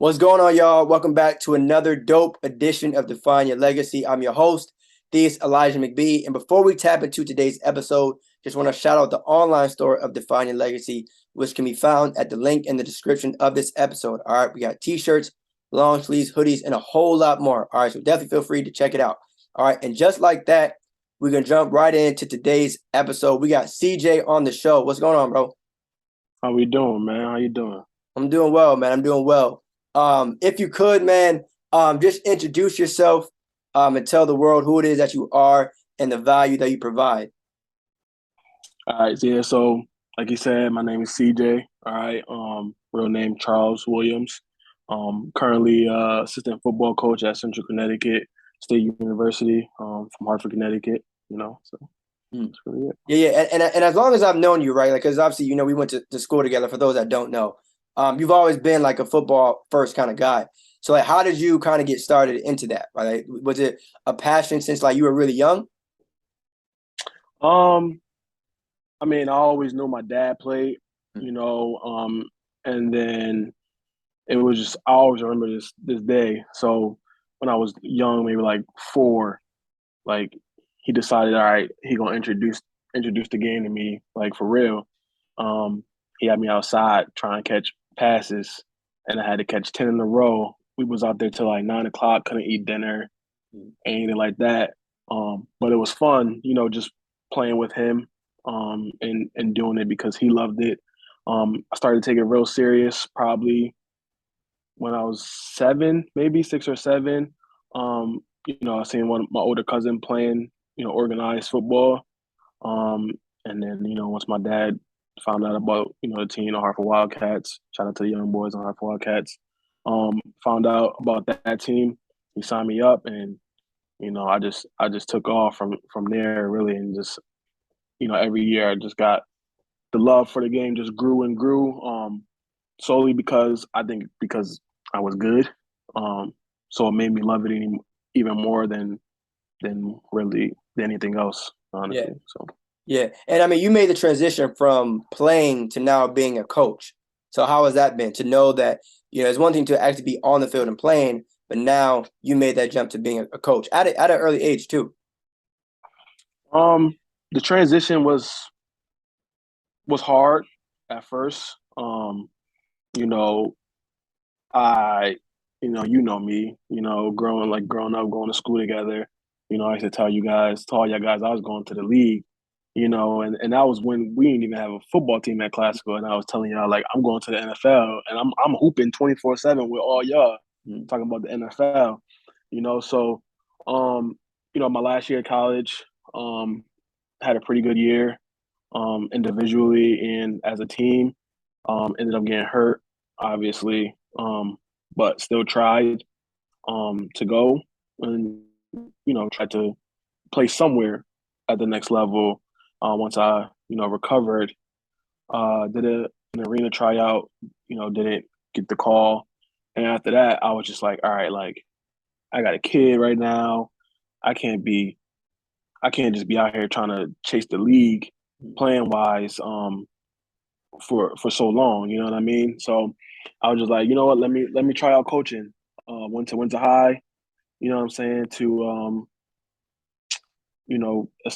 What's going on, y'all? Welcome back to another dope edition of Define Your Legacy. I'm your host, Theus Elijah McBee. And before we tap into today's episode, just want to shout out the online store of Define Your Legacy, which can be found at the link in the description of this episode. All right, we got t-shirts, long sleeves, hoodies, and a whole lot more. All right, so definitely feel free to check it out. All right, and just like that, we're going to jump right into today's episode. We got CJ on the show. What's going on, bro? How we doing, man? How you doing? I'm doing well, man. I'm doing well. If you could, man, just introduce yourself, and tell the world who it is that you are and the value that you provide. All right, yeah. So, like you said, my name is CJ. All right. Real name Charles Williams. Currently assistant football coach at Central Connecticut State University. From Hartford, Connecticut. So that's really it. Yeah, yeah, and as long as I've known you, right? Like, because obviously, we went to school together. For those that don't know, you've always been like a football first kind of guy. So, like, how did you kind of get started into that? Right? Like, was it a passion since like you were really young? Um, I mean, I always knew my dad played. Mm. And then it was just I always remember this day. So when I was young, maybe like 4, like he decided, all right, he gonna introduce the game to me, like for real. He had me outside trying to catch passes, and I had to catch 10 in a row. We was out there till like 9 o'clock, couldn't eat dinner, anything like that. But it was fun, just playing with him, and doing it because he loved it. I started to take it real serious probably when I was 7, maybe 6 or 7. I seen one of my older cousin playing, organized football. Um, and then, once my dad found out about, the team, the Hartford Wildcats, shout out to the young boys on Hartford Wildcats, found out about that team, he signed me up, and, I just took off from there really, and just, every year I just got the love for the game just grew and grew. Solely because I think because I was good. So it made me love it even more than really anything else, Yeah, honestly. So yeah. And I mean, you made the transition from playing to now being a coach. So how has that been to know that, it's one thing to actually be on the field and playing, but now you made that jump to being a coach at an early age too. um the transition was hard at first. You know, I you know me, growing up, going to school together, I used to tell y'all guys I was going to the league, and that was when we didn't even have a football team at classical, and I was telling y'all like I'm going to the NFL and I'm hooping 24/7 with all y'all Mm. talking about the NFL, so my last year of college, had a pretty good year, individually and as a team. Ended up getting hurt, obviously, but still tried to go and try to play somewhere at the next level. Once I recovered, did an arena tryout. Didn't get the call, and after that, I was just like, all right, like I got a kid right now. I can't be I can't just be out here trying to chase the league playing wise for so long. You know what I mean? So I was just like, you know what? Let me try out coaching. Went to high. You know what I'm saying? To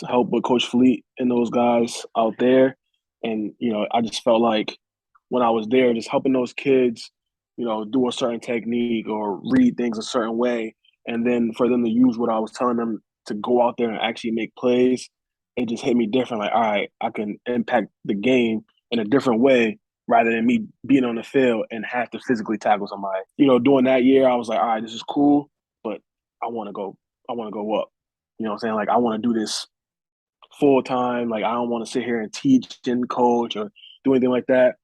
help with Coach Fleet and those guys out there. And I just felt like when I was there, just helping those kids, do a certain technique or read things a certain way, and then for them to use what I was telling them to go out there and actually make plays, it just hit me different. Like, all right, I can impact the game in a different way rather than me being on the field and have to physically tackle somebody. During that year, I was like, all right, this is cool, but I want to go. I want to go up. You know what I'm saying? Like, I want to do this full time. Like, I don't want to sit here and teach and coach or do anything like that.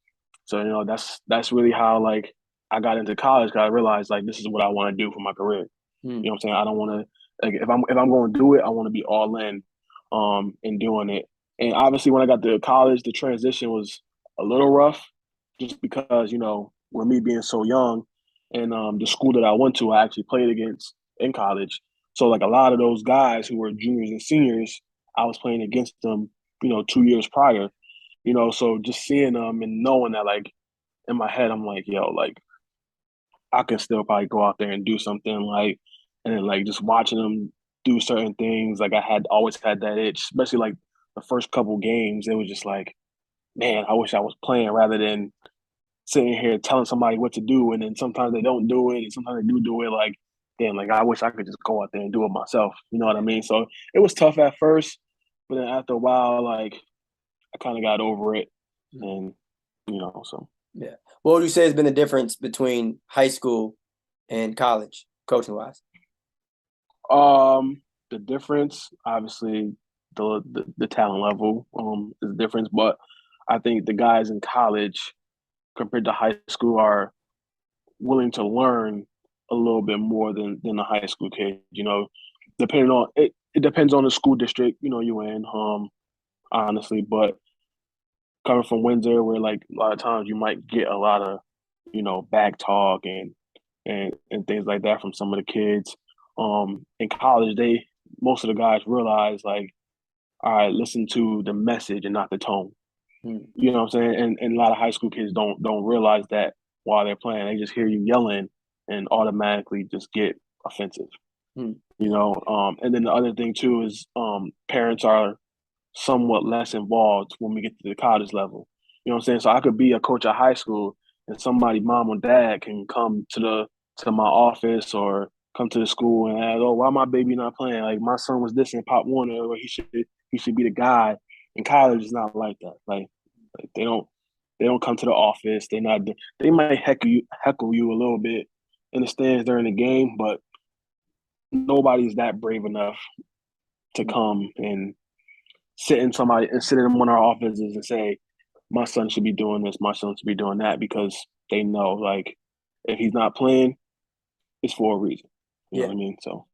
So, that's really how like I got into college. Cause I realized like this is what I want to do for my career. Mm. What I'm saying? I don't want to like if I'm going to do it, I want to be all in doing it. And obviously, when I got to college, the transition was a little rough, just because with me being so young, and the school that I went to, I actually played against in college. So like a lot of those guys who were juniors and seniors, I was playing against them, 2 years prior. So just seeing them and knowing that, like in my head, I'm like, yo, like I can still probably go out there and do something like, and then like just watching them do certain things. Like I had always had that itch, especially like the first couple games. It was just like, man, I wish I was playing rather than sitting here telling somebody what to do. And then sometimes they don't do it, and sometimes they do it. Like, damn, like I wish I could just go out there and do it myself. You know what I mean? So it was tough at first, but then after a while, like I kind of got over it, and so. Yeah. What would you say has been the difference between high school and college, coaching wise? The difference, obviously, the talent level is the difference, but I think the guys in college compared to high school are willing to learn a little bit more than the high school kid. Depending on it, it depends on the school district you in. Honestly, but coming from Windsor, where like a lot of times you might get a lot of back talk and things like that from some of the kids. In college, most of the guys realize like, all right, listen to the message and not the tone. Hmm. You know what I'm saying? And a lot of high school kids don't realize that while they're playing. They just hear you yelling and automatically just get offensive. Hmm. And then the other thing too is parents are somewhat less involved when we get to the college level. You know what I'm saying? So I could be a coach at high school and somebody, mom or dad, can come to my office or come to the school and ask, oh, why my baby not playing? Like my son was this in Pop Warner, or he should be the guy. In college, it's not like that. Like they don't come to the office. They might heckle you a little bit in the stands during the game, but nobody's that brave enough to come and sit in one of our offices and say, my son should be doing this, my son should be doing that, because they know like if he's not playing, it's for a reason. You know Yeah. what I mean? So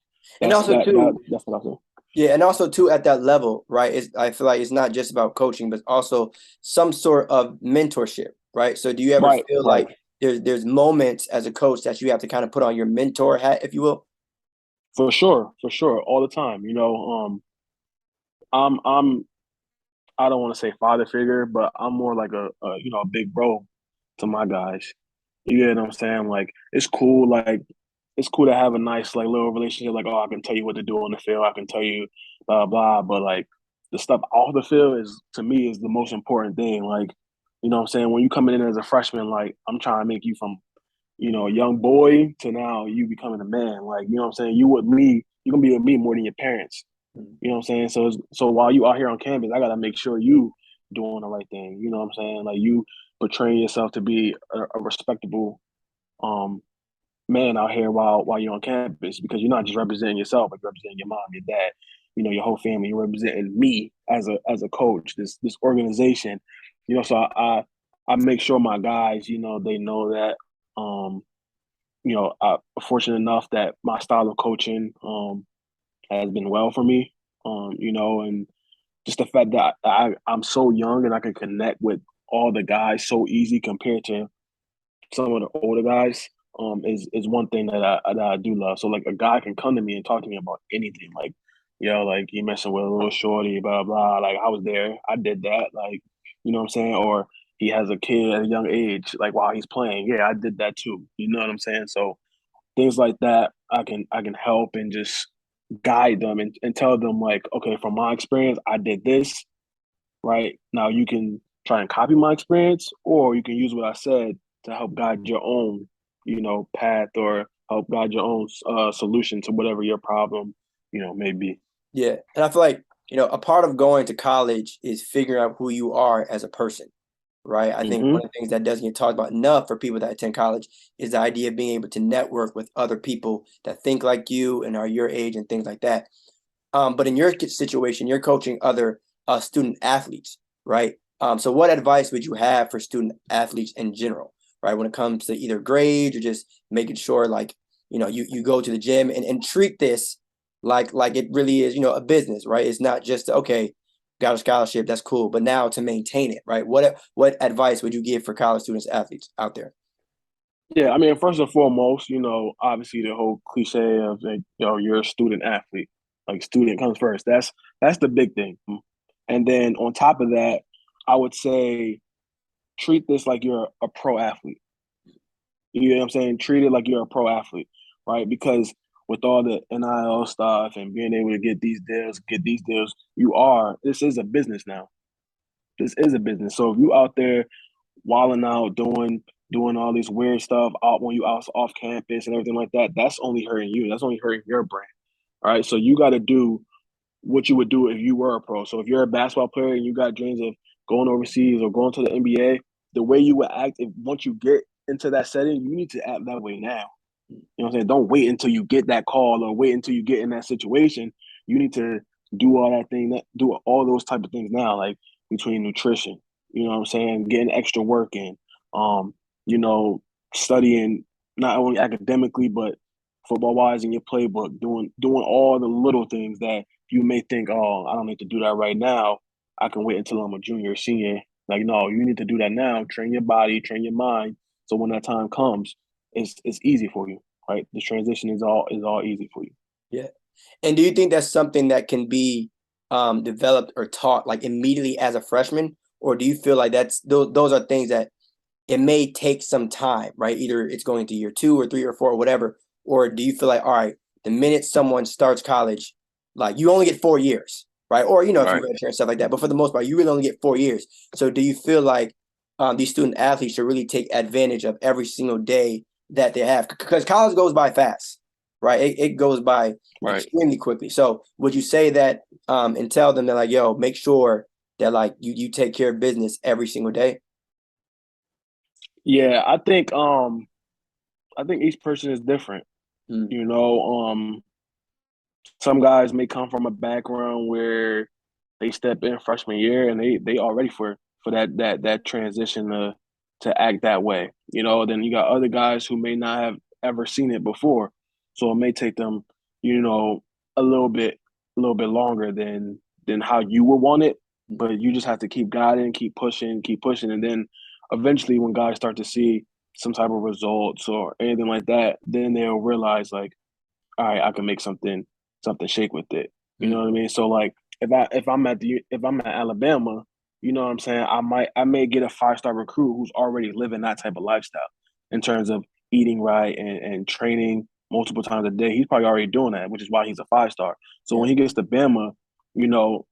And that's also too, that's what I think. yeah, and also too at that level, right? I feel like it's not just about coaching, but also some sort of mentorship, right? So do you ever Right, feel right. like there's moments as a coach that you have to kind of put on your mentor hat, if you will? For sure, all the time. I'm I don't want to say father figure, but I'm more like a big bro to my guys. You get what I'm saying? Like it's cool to have a nice like little relationship. Like, oh, I can tell you what to do on the field. I can tell you blah blah. But like the stuff off the field is, to me, is the most important thing. Like, you know what I'm saying? When you coming in as a freshman, like I'm trying to make you from a young boy to now you becoming a man. Like, you know what I'm saying? You with me, you're gonna be with me more than your parents. You know what I'm saying? So while you out here on campus, I gotta make sure you doing the right thing. You know what I'm saying? Like you portraying yourself to be a respectable um man out here while you're on campus, because you're not just representing yourself, but you're representing your mom, your dad, your whole family. You're representing me as a coach, this organization. So I make sure my guys, they know that I'm fortunate enough that my style of coaching has been well for me. And just the fact that I'm so young and I can connect with all the guys so easy compared to some of the older guys is one thing that I do love. So like a guy can come to me and talk to me about anything. Like, like you messing with a little shorty, blah blah. Like I was there, I did that. Like, you know what I'm saying? Or he has a kid at a young age, like while he's playing. Yeah, I did that too. You know what I'm saying? So things like that, I can help and just guide them and tell them like, okay, from my experience, I did this. Right now, you can try and copy my experience, or you can use what I said to help guide your own, path, or help guide your own solution to whatever your problem, may be. Yeah. And I feel like, a part of going to college is figuring out who you are as a person, right? I think Mm-hmm. one of the things that doesn't get talked about enough for people that attend college is the idea of being able to network with other people that think like you and are your age and things like that. But in your situation, you're coaching other student athletes, right? So what advice would you have for student athletes in general, right? When it comes to either grades or just making sure like, you go to the gym and treat this like it really is, a business, right? It's not just, okay, got a scholarship, that's cool. But now to maintain it, right? What advice would you give for college students, athletes out there? Yeah, I mean, first and foremost, obviously the whole cliche of like, you're a student athlete. Like student comes first. That's the big thing. And then on top of that, I would say treat this like you're a pro athlete. You know what I'm saying? Treat it like you're a pro athlete, right? Because with all the NIL stuff and being able to get these deals, this is a business now. This is a business. So if you out there wilding out, doing all this weird stuff out when you out off campus and everything like that, that's only hurting you. That's only hurting your brand. All right. So you got to do what you would do if you were a pro. So if you're a basketball player and you got dreams of going overseas or going to the NBA, the way you would act once you get into that setting, you need to act that way now. You know what I'm saying? Don't wait until you get that call or wait until you get in that situation. You need to do all those type of things now, like between nutrition, you know what I'm saying, getting extra work in, um, you know, studying not only academically but football wise in your playbook, doing all the little things that you may think, oh, I don't need to do that right now. I can wait until I'm a junior or senior. Like, no, you need to do that now. Train your body, train your mind. So when that time comes, it's easy for you, right? The transition is all easy for you. Yeah. And do you think that's something that can be developed or taught like immediately as a freshman? Or do you feel like those are things that it may take some time, right? Either it's going to year 2 or 3 or 4 or whatever. Or do you feel like, all right, the minute someone starts college, like you only get 4 years, right? Or, if you Right. redshirt and stuff like that. But for the most part, you really only get 4 years. So do you feel like these student athletes should really take advantage of every single day that they have? Because college goes by fast, right? It goes by extremely quickly. So would you say that and tell them that like, yo, make sure that like you take care of business every single day? Yeah, I think each person is different. Mm. You know, some guys may come from a background where they step in freshman year and they are ready for that transition to act that way. You know, then you got other guys who may not have ever seen it before, so it may take them, you know, a little bit longer than how you would want it. But you just have to keep guiding, keep pushing, and then eventually, when guys start to see some type of results or anything like that, then they'll realize like, all right, I can make something shake with it. You know what I mean? So like if I'm at Alabama, you know what I'm saying, I may get a 5-star recruit who's already living that type of lifestyle in terms of eating right and training multiple times a day. He's probably already doing that, which is why he's a 5-star. So when he gets to Bama, you know,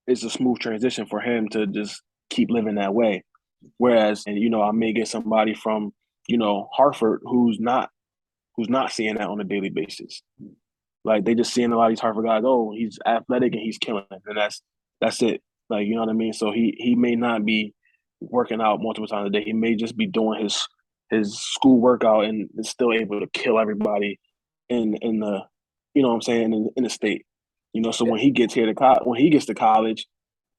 it's a smooth transition for him to just keep living that way. Whereas, and you know, I may get somebody from, you know, Hartford who's not seeing that on a daily basis. Like they just seeing a lot of these Hartford guys. Oh, he's athletic and he's killing it, and that's it. Like you know what I mean. So he may not be working out multiple times a day. He may just be doing his school workout and is still able to kill everybody in the you know what I'm saying in the state. You know, so when he gets when he gets to college,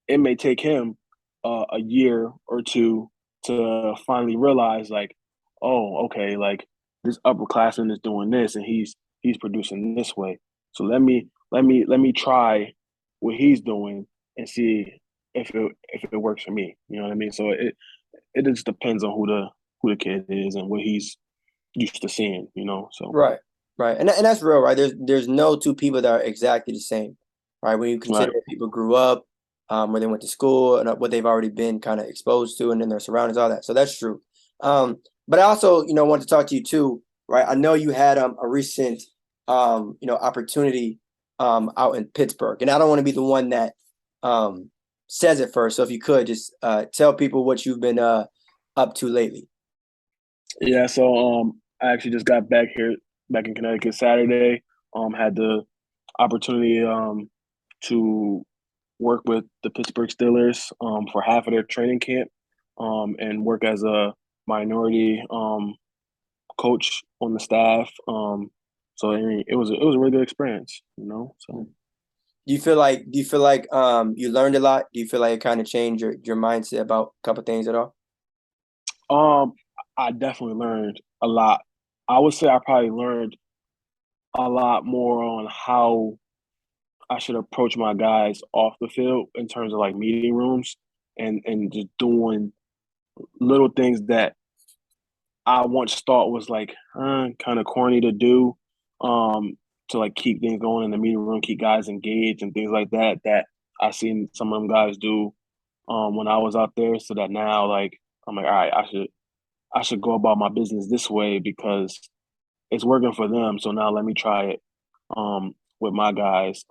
it may take him a year or two to finally realize like, oh, okay, like this upperclassman is doing this and he's producing this way. So let me try what he's doing and see if it works for me. You know what I mean? So it just depends on who the kid is and what he's used to seeing. You know, so Right, right, and that's real, right? There's no two people that are exactly the same, right? When you consider right. where people grew up, where they went to school, and what they've already been kind of exposed to, and then their surroundings, all that. So that's true. But I also, want to talk to you too, right? I know you had a recent, opportunity out in Pittsburgh, and I don't want to be the one that says it first. So if you could just tell people what you've been up to lately. Yeah, so I actually just got back in Connecticut Saturday. Had the opportunity to work with the Pittsburgh Steelers for half of their training camp and work as a minority coach on the staff. So I mean, it was a really good experience, you know. So Do you feel like you learned a lot? Do you feel like it kind of changed your mindset about a couple things at all? um, I definitely learned a lot. I would say I probably learned a lot more on how I should approach my guys off the field in terms of like meeting rooms and just doing little things that I once thought was like kind of corny to do, um, to like keep things going in the meeting room, keep guys engaged and things like that. That I seen some of them guys do when I was out there. So that now, like, I'm like, all right, I should go about my business this way because it's working for them. So now let me try it with my guys.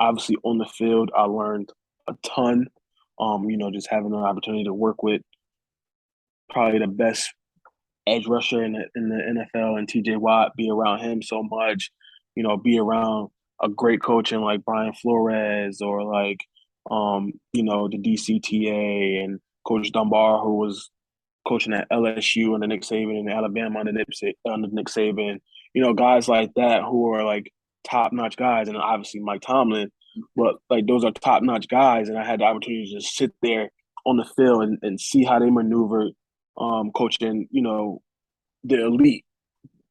Obviously on the field, I learned a ton. Just having an opportunity to work with probably the best edge rusher in the NFL and TJ Watt, be around him so much, be around a great coach in like Brian Flores or like the DCTA and Coach Dunbar, who was coaching at LSU and the Nick Saban and Alabama under Nick Saban, guys like that who are like top notch guys, and obviously Mike Tomlin, but like those are top notch guys, and I had the opportunity to just sit there on the field and see how they maneuver, coaching, the elite,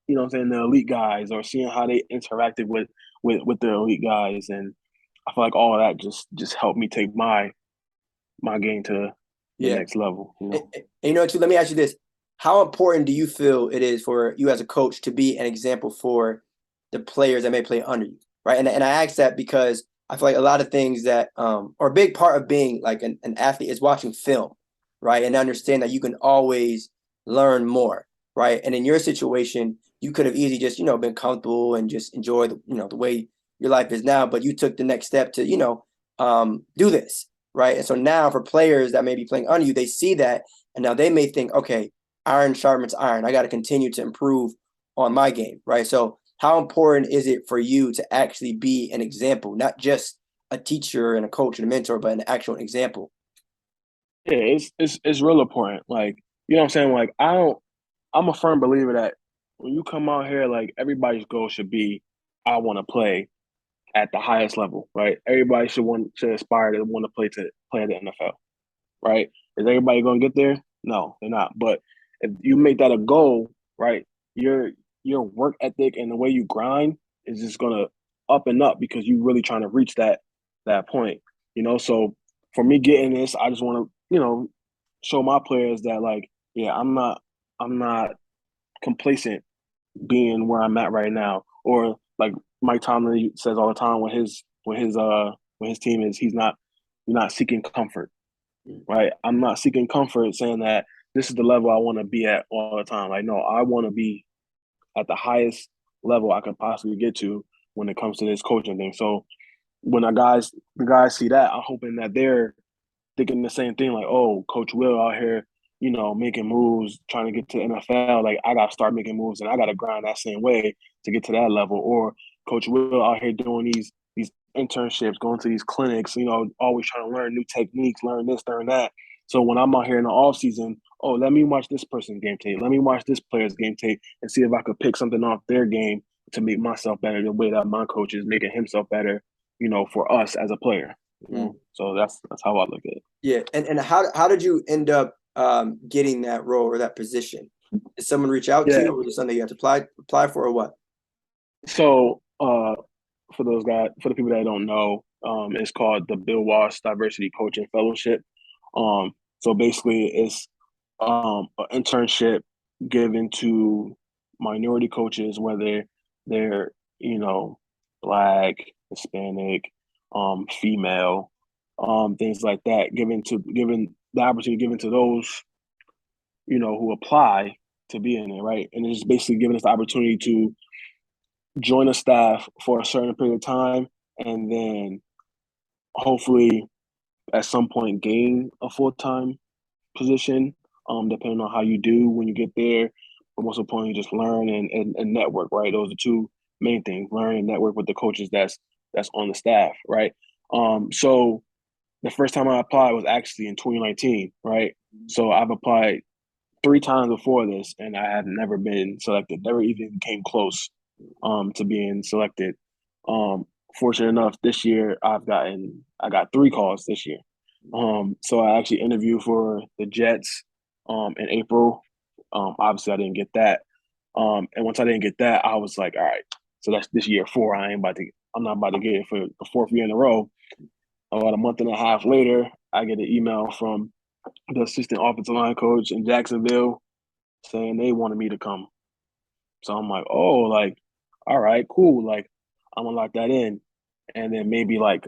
what I'm saying, the elite guys, or seeing how they interacted with the elite guys, and I feel like all of that just helped me take my game to the Yeah. next level. Too, let me ask you this. How important do you feel it is for you as a coach to be an example for the players that may play under you, right? And I ask that because I feel like a lot of things that or a big part of being like an athlete is watching film, right? And understand that you can always learn more, right? And in your situation, you could have easily just, been comfortable and just enjoy the way your life is now, but you took the next step to, do this, right? And so now for players that may be playing under you, they see that and now they may think, okay, iron sharpens iron. I got to continue to improve on my game, right? So how important is it for you to actually be an example, not just a teacher and a coach and a mentor, but an actual example? Yeah, it's real important. Like, what I'm saying? Like, I'm a firm believer that when you come out here, like everybody's goal should be, I want to play at the highest level, right? Everybody should aspire to want to play at the NFL, right? Is everybody going to get there? No, they're not. But if you make that a goal, right, your your work ethic and the way you grind is just gonna up and up because you're really trying to reach that point. So for me getting this, I just want to show my players that like, yeah, I'm not complacent being where I'm at right now, or like Mike Tomlin says all the time when his team is, you're not seeking comfort, right? I'm not seeking comfort saying that this is the level I want to be at all the time. Like, no, I want to be at the highest level I could possibly get to when it comes to this coaching thing. So when the guys see that, I'm hoping that they're thinking the same thing, like, oh, Coach Will out here, making moves, trying to get to the NFL. Like, I gotta start making moves and I gotta grind that same way to get to that level. Or Coach Will out here doing these internships, going to these clinics, always trying to learn new techniques, learn this, learn that. So when I'm out here in the off season, oh, let me watch this person's game tape. Let me watch this player's game tape and see if I could pick something off their game to make myself better the way that my coach is making himself better, for us as a player. So that's how I look at it. Yeah, and how did you end up getting that role or that position? Did someone reach out to Yeah. you, or was it something you had to apply for, or what? So for the people that don't know, it's called the Bill Walsh Diversity Coaching Fellowship. So basically, it's an internship given to minority coaches, whether they're black, Hispanic, female, things like that, given the opportunity given to those who apply to be in it, right? And it's basically giving us the opportunity to join a staff for a certain period of time, and then hopefully at some point gain a full-time position, depending on how you do when you get there. But most importantly, just learn and network, right? Those are two main things: learn and network with the coaches that's on the staff, right? So the first time I applied was actually in 2019, right? So I've applied 3 times before this, and I have never been selected. Never even came close to being selected. Um, Fortunate enough, this year I got 3 calls this year. So I actually interviewed for the Jets in April. Obviously, I didn't get that. And once I didn't get that, I was like, all right, so that's this year 4. I'm not about to get it for the 4th year in a row. About a month and a half later, I get an email from the assistant offensive line coach in Jacksonville saying they wanted me to come. So I'm like, oh, like, all right, cool. Like, I'm gonna lock that in. And then maybe like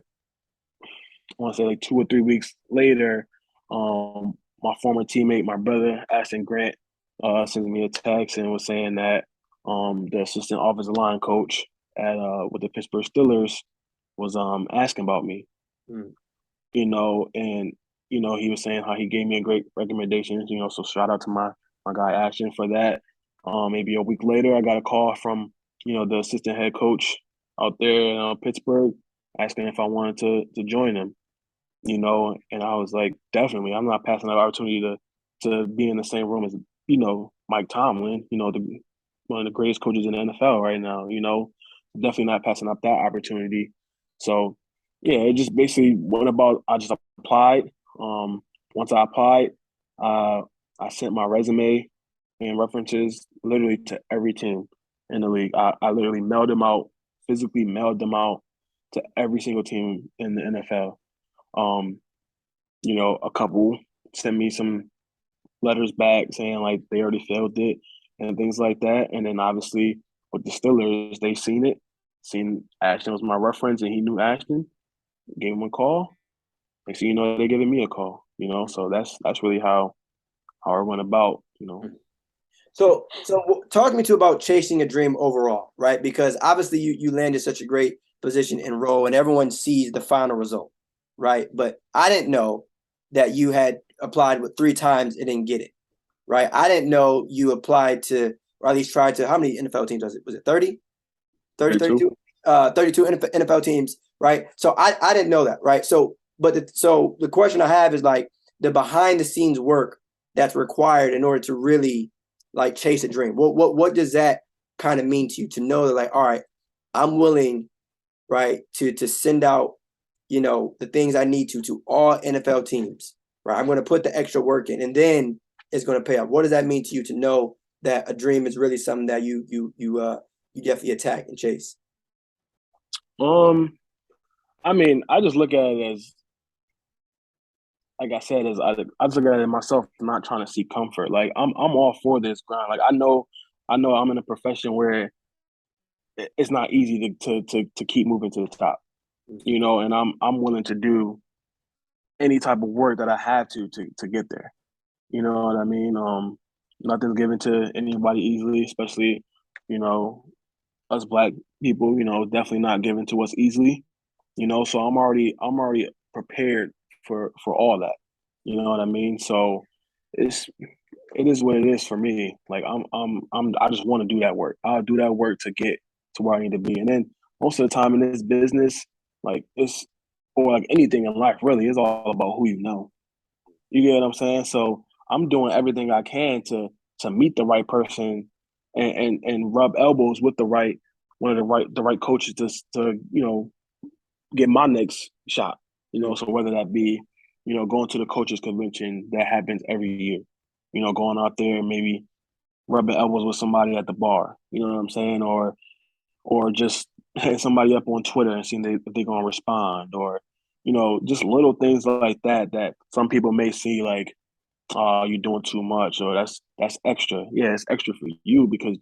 I want to say like 2 or 3 weeks later, my former teammate, my brother, Ashton Grant, sent me a text and was saying that the assistant offensive line coach at with the Pittsburgh Steelers was asking about me, Mm. and he was saying how he gave me a great recommendation, so shout out to my guy Ashton for that. Maybe a week later, I got a call from the assistant head coach out there in Pittsburgh asking if I wanted to join him, and I was like, definitely, I'm not passing that opportunity to be in the same room as Mike Tomlin, one of the greatest coaches in the NFL right now. Definitely not passing up that opportunity. So yeah, it just basically went about. I just applied. Once I applied, uh, I sent my resume and references literally to every team in the league. I literally mailed them out, physically mailed them out to every single team in the NFL. Um, a couple sent me some letters back saying like they already filled it and things like that. And then obviously with the Steelers, they seen it, seen Ashton was my reference, and he knew Ashton. Gave him a call. Next thing you know, they're giving me a call. So that's really how it went about. So talk me to about chasing a dream overall, right? Because obviously you landed such a great position and role, and everyone sees the final result, right? But I didn't know that you had applied with 3 times and didn't get it, right? I didn't know you applied to, or at least tried to. How many NFL teams was it? Was it 30? 30, 32. 32? 32 NFL teams, right? So I didn't know that, right? So the question I have is like the behind the scenes work that's required in order to really like chase a dream. What does that kind of mean to you to know that like, all right, I'm willing, right, to send out, the things I need to all NFL teams, right? I'm going to put the extra work in, and then it's going to pay off. What does that mean to you to know that a dream is really something that you definitely attack and chase? I mean, I just look at it as, like I said, as I just look at it myself, not trying to seek comfort. Like I'm all for this grind. Like I know I'm in a profession where it's not easy to keep moving to the top. And I'm willing to do any type of work that I have to get there. You know what I mean? Nothing's given to anybody easily, especially, you know, us black people, definitely not given to us easily. So I'm already prepared for all that. You know what I mean? So it's it is what it is for me. Like I just want to do that work. I'll do that work to get to where I need to be. And then most of the time in this business, like it's or like anything in life really, is all about who you know. You get what I'm saying? So I'm doing everything I can to meet the right person and rub elbows with the right coaches to get my next shot. So whether that be, going to the coaches convention that happens every year, going out there and maybe rubbing elbows with somebody at the bar, you know what I'm saying? Or just hit somebody up on Twitter and seeing if they're gonna respond, or just little things like that that some people may see like, oh, you're doing too much, or that's extra. Yeah, it's extra for you because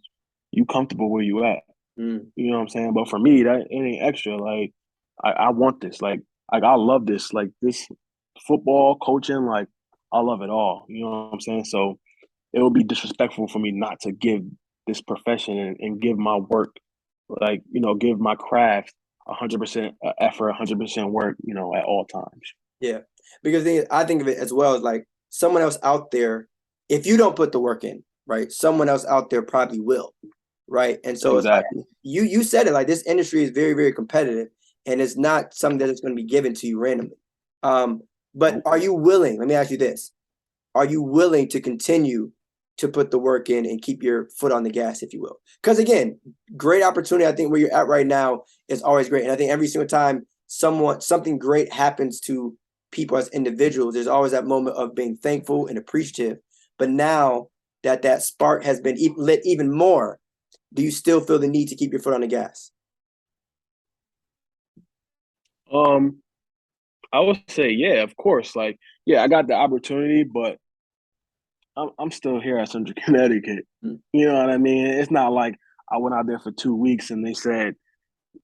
you comfortable where you at. Mm. You know what I'm saying? But for me, that it ain't extra. Like I want this. Like I love this. Like this football coaching. Like I love it all. You know what I'm saying? So it would be disrespectful for me not to give this profession and give my work, like give my craft 100% effort, 100% work. At all times. Yeah, because I think of it as well as like someone else out there. If you don't put the work in, right, someone else out there probably will, right? And so it's like Exactly. you said it, like this industry is very, very competitive, and it's not something that is going to be given to you randomly. But are you willing? Let me ask you this: are you willing to continue to put the work in and keep your foot on the gas, if you will? Because again, great opportunity. I think where you're at right now is always great, and I think every single time something great happens to people as individuals, there's always that moment of being thankful and appreciative. But now that spark has been lit even more, do you still feel the need to keep your foot on the gas? Um, I would say, yeah, of course. Like, yeah, I got the opportunity, but I'm still here at Central Connecticut. Mm. You know what I mean? It's not like I went out there for 2 weeks and they said,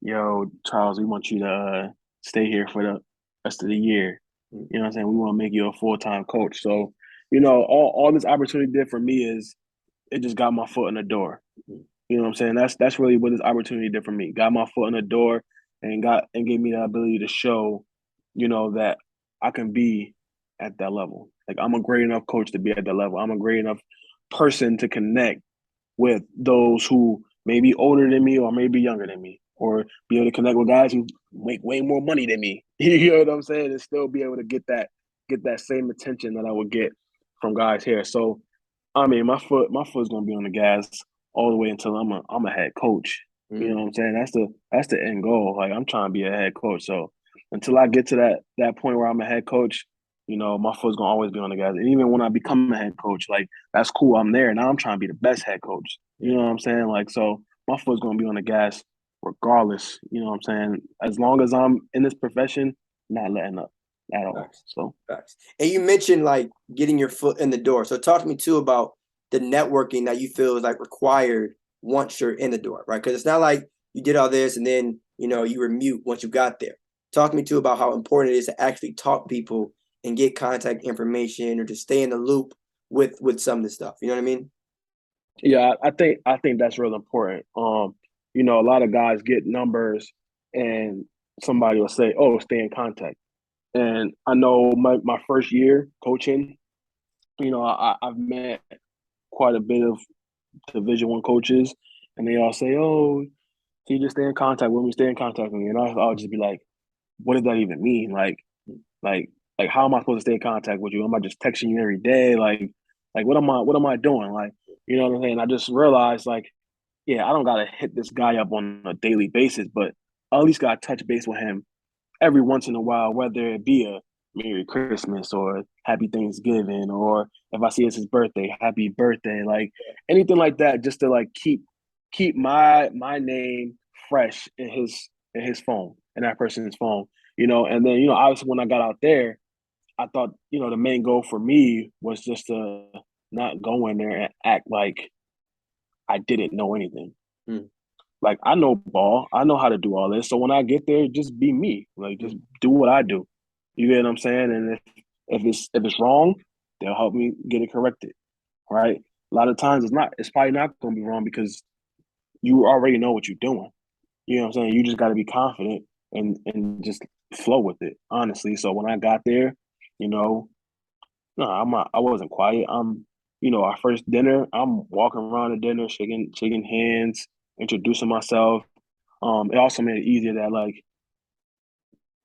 "Yo, Charles, we want you to stay here for the rest of the year." Mm. You know what I'm saying? We want to make you a full-time coach. So, all this opportunity did for me is it just got my foot in the door. You know what I'm saying? That's really what this opportunity did for me. Got my foot in the door and gave me the ability to show, that I can be at that level. Like I'm a great enough coach to be at that level. I'm a great enough person to connect with those who may be older than me or maybe younger than me, or be able to connect with guys who make way more money than me. You know what I'm saying? And still be able to get that same attention that I would get from guys here. So I mean, my foot's gonna be on the gas all the way until I'm a head coach. You know what I'm saying? That's the end goal. Like I'm trying to be a head coach. So until I get to that point where I'm a head coach, my foot's gonna always be on the gas. And even when I become a head coach, like that's cool. I'm there. Now I'm trying to be the best head coach. You know what I'm saying? Like so my foot's gonna be on the gas regardless. You know what I'm saying? As long as I'm in this profession, not letting up at all. Facts. So Facts. And you mentioned like getting your foot in the door. So talk to me too about the networking that you feel is like required once you're in the door, right? Because it's not like you did all this and then you were mute once you got there. Talk to me too about how important it is to actually talk to people and get contact information or to stay in the loop with some of the stuff. You know what I mean? yeah, I think that's really important. A lot of guys get numbers and somebody will say, "Oh, stay in contact." And I know my first year coaching, I've met quite a bit of Division I coaches, and they all say, "Oh, can you just stay in contact with me? Stay in contact with me." And I'll just be like, "What does that even mean? Like, like, how am I supposed to stay in contact with you? Am I just texting you every day? Like, what am I doing? Like, you know what I'm saying?" I just realized, like, yeah, I don't gotta hit this guy up on a daily basis, but I at least gotta touch base with him every once in a while, whether it be a Merry Christmas or Happy Thanksgiving, or if I see it's his birthday, Happy Birthday, like anything like that, just to like keep my name fresh in his phone, in that person's phone, And then obviously when I got out there, I thought the main goal for me was just to not go in there and act like I didn't know anything. Mm. Like I know ball, I know how to do all this. So when I get there, just be me. Like just do what I do. You get what I'm saying? And if it's wrong, they'll help me get it corrected. Right? A lot of times it's probably not gonna be wrong because you already know what you're doing. You know what I'm saying? You just gotta be confident and just flow with it, honestly. So when I got there, you know, no, I wasn't quiet. Our first dinner, I'm walking around the dinner, shaking hands, introducing myself. It also made it easier that like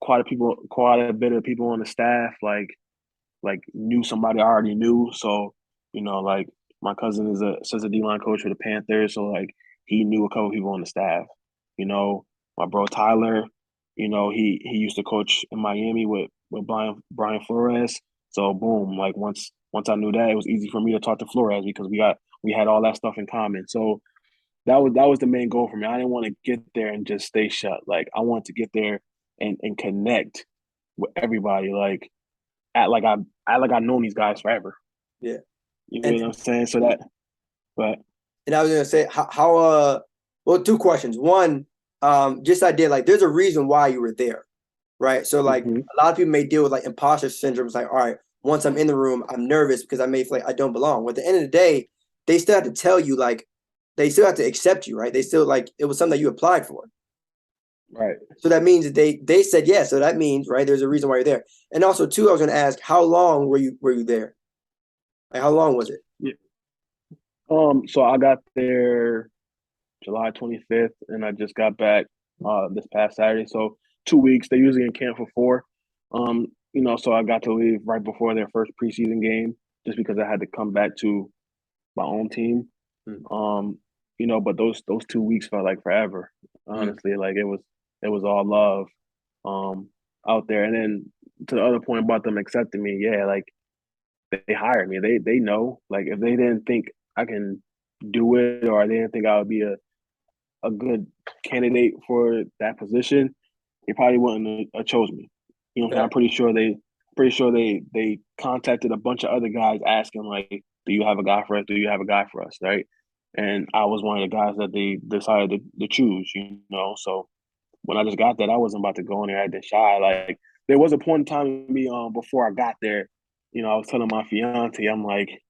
quite a bit of people on the staff like knew somebody I already knew. So, like my cousin is a assistant D line coach for the Panthers, so like he knew a couple people on the staff. My bro Tyler, he used to coach in Miami with Brian Flores. So boom, like once I knew that, it was easy for me to talk to Flores because we had all that stuff in common. So that was the main goal for me. I didn't want to get there and just stay shut. Like I wanted to get there and connect with everybody. Like act like I've known these guys forever. Yeah. You know And what I'm saying? So that, but and I was gonna say how well, two questions. One, just idea like there's a reason why you were there, right? So like mm-hmm. a lot of people may deal with like imposter syndrome. It's like, all right, once I'm in the room, I'm nervous because I may feel like I don't belong. Well, at the end of the day, they still have to tell you like they still have to accept you, right? They still like it was something that you applied for. Right. So that means that they said yes. So that means right, there's a reason why you're there. And also two, I was gonna ask, how long were you there? Like how long was it? Yeah. So I got there July 25th, and I just got back this past Saturday. So 2 weeks. They're usually in camp for four. So I got to leave right before their first preseason game, just because I had to come back to my own team. Mm. But those 2 weeks felt like forever. Mm. Honestly, like it was all love out there. And then to the other point about them accepting me, yeah, like they hired me. They know. Like if they didn't think I can do it or they didn't think I would be a good candidate for that position, they probably wouldn't have chose me. Yeah. I'm pretty sure they contacted a bunch of other guys asking like, "Do you have a guy for us? Do you have a guy for us?" Right? And I was one of the guys that they decided to choose. So when I just got that, I wasn't about to go in there acting shy. Like there was a point in time in me before I got there. I was telling my fiance, I'm like,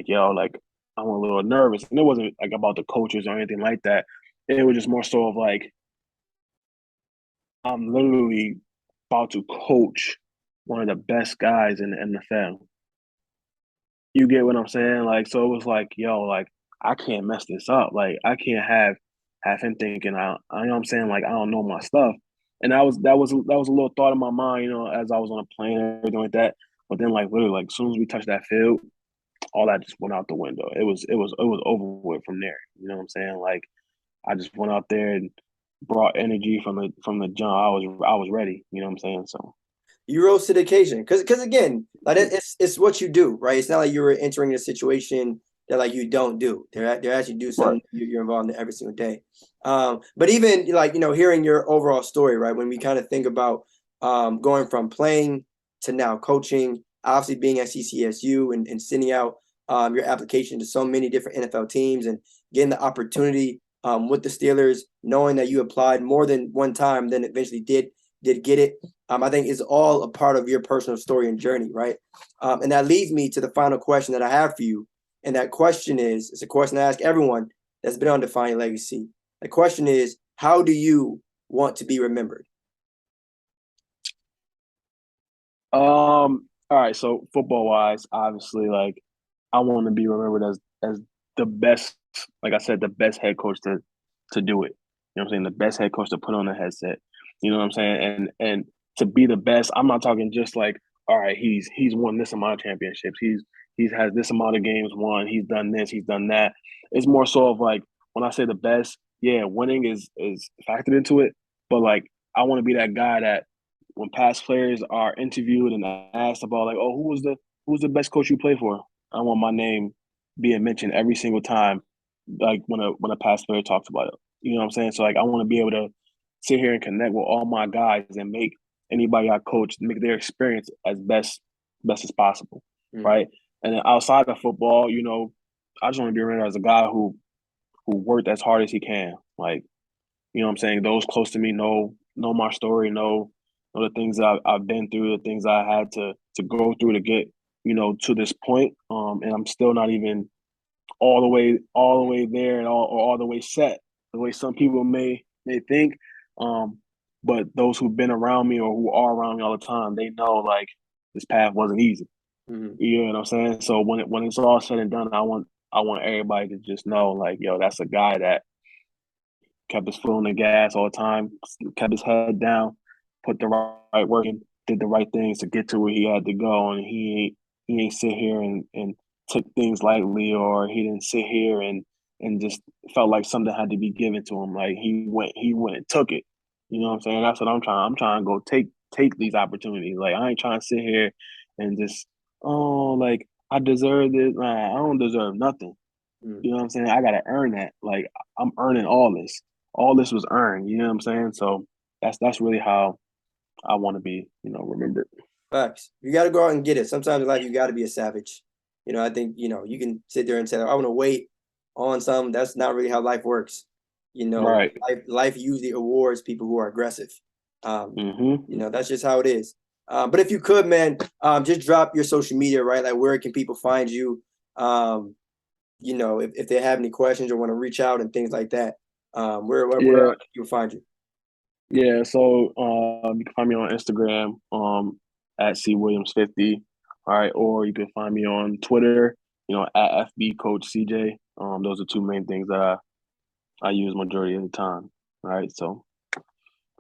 yo, like I'm a little nervous. And it wasn't like about the coaches or anything like that. It was just more so of like I'm literally about to coach one of the best guys in the NFL. You get what I'm saying? Like, so it was like, yo, like I can't mess this up. Like, I can't have him thinking I know what I'm saying, like I don't know my stuff. And that was a little thought in my mind, as I was on a plane and everything like that. But then, like literally, like as soon as we touched that field, all that just went out the window. It was over with from there. You know what I'm saying? Like I just went out there and brought energy from the jump. I was ready. You know what I'm saying? So You rose to the occasion, because again, like it's what you do, right? It's not like you were entering a situation that like you don't do. They're actually do right. something you're involved in every single day. But even like hearing your overall story, right? When we kind of think about going from playing to now coaching, obviously being at CCSU and sending out your application to so many different NFL teams and getting the opportunity with the Steelers, knowing that you applied more than one time, then eventually did get it. I think is all a part of your personal story and journey, right? And that leads me to the final question that I have for you. And that question it's a question I ask everyone that's been on Define Your Legacy. The question is, how do you want to be remembered? All right, so football wise, obviously, like I want to be remembered as the best, like I said, the best head coach to do it. You know what I'm saying? The best head coach to put on the headset. You know what I'm saying? And to be the best, I'm not talking just like, all right, he's won this amount of championships. He's has this amount of games won. He's done this. He's done that. It's more so of like when I say the best, yeah, winning is factored into it, but like I want to be that guy that when past players are interviewed and asked about like, oh, who's the best coach you play for? I want my name being mentioned every single time, like when a past player talks about it. You know what I'm saying? So like I want to be able to sit here and connect with all my guys and make anybody I coach make their experience as best as possible, right? And then outside of football, I just want to be remembered as a guy who worked as hard as he can. Like, you know what I'm saying? Those close to me know my story, know the things I've been through, the things I had to go through to get, to this point. And I'm still not even all the way there and all the way set the way some people may think. But those who've been around me or who are around me all the time, they know like this path wasn't easy. Mm-hmm. You know what I'm saying? So when it's all said and done, I want everybody to just know like, yo, that's a guy that kept his foot on the gas all the time, kept his head down, put the right work in, did the right things to get to where he had to go, and he ain't sit here and took things lightly, or he didn't sit here and just felt like something had to be given to him. Like he went and took it. You know what I'm saying? That's what I'm trying. I'm trying to go take these opportunities. Like I ain't trying to sit here and just like I deserve this. Nah, I don't deserve nothing. You know what I'm saying? I gotta earn that. Like I'm earning all this. All this was earned. You know what I'm saying? So that's really how I want to be, remembered. Facts. You got to go out and get it. Sometimes in life, you got to be a savage. I think, you can sit there and say, I want to wait on something. That's not really how life works. Right. Life usually awards people who are aggressive. Mm-hmm. That's just how it is. But if you could, man, just drop your social media, right? Like where can people find you? If they have any questions or want to reach out and things like that, where Yeah. can people find you? Yeah. So you can find me on Instagram at cwilliams50. All right. Or you can find me on Twitter, at FB Coach CJ. Those are two main things that I use majority of the time. All right. So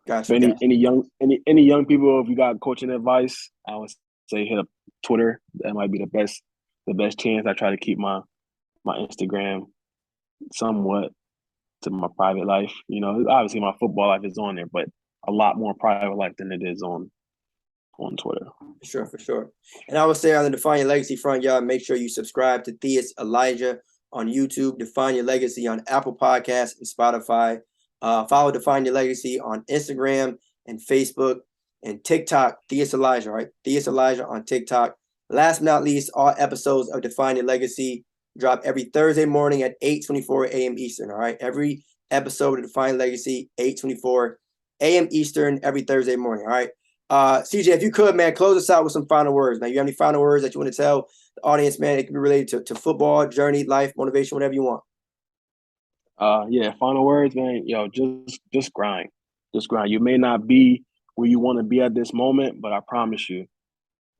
Got for you. any young people, if you got coaching advice, I would say hit up Twitter. That might be the best chance. I try to keep my Instagram somewhat to my private life. Obviously my football life is on there, but a lot more private life than it is on Twitter. For sure. And I would say on the Define Your Legacy front, y'all, make sure you subscribe to Theus Elijah on YouTube, Define Your Legacy on Apple Podcasts and Spotify. Follow Define Your Legacy on Instagram and Facebook and TikTok, Theus Elijah, right? Theus Elijah on TikTok. Last but not least, all episodes of Define Your Legacy drop every Thursday morning at 8:24 a.m. Eastern, all right? Every episode of Define Legacy, 8:24 a.m. Eastern, every Thursday morning, all right? CJ, if you could, man, close us out with some final words, man. You have any final words that you want to tell the audience, man? It can be related to football, journey, life, motivation, whatever you want. Yeah, final words, man. Yo, just grind. Just grind. You may not be where you want to be at this moment, but I promise you,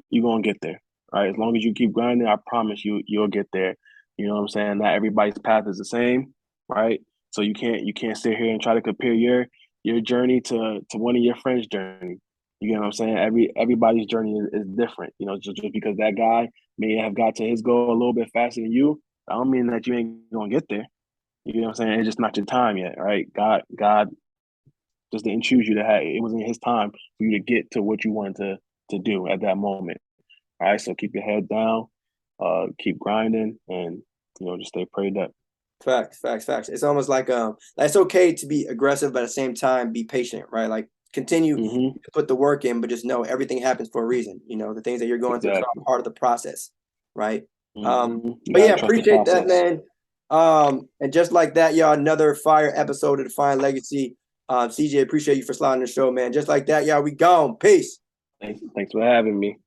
you're gonna get there. Right? As long as you keep grinding, I promise you you'll get there. You know what I'm saying? Not everybody's path is the same, right? So you can't sit here and try to compare your journey to one of your friends' journey. You know what I'm saying? Everybody's journey is different. You know, just because that guy may have got to his goal a little bit faster than you, I don't mean that you ain't gonna get there. You know what I'm saying? It's just not your time yet, right? God just didn't choose you to have. It wasn't his time for you to get to what you wanted to do at that moment. All right, so keep your head down, keep grinding, and just stay prayed up. Facts. It's almost like it's okay to be aggressive, but at the same time be patient, right? Like continue to put the work in, but just know everything happens for a reason. You know, the things that you're going through are part of the process, right? But yeah, appreciate that, man. And just like that, y'all, another fire episode of Define Legacy. CJ, appreciate you for sliding the show, man. Just like that, y'all, we gone. Peace. Thanks for having me.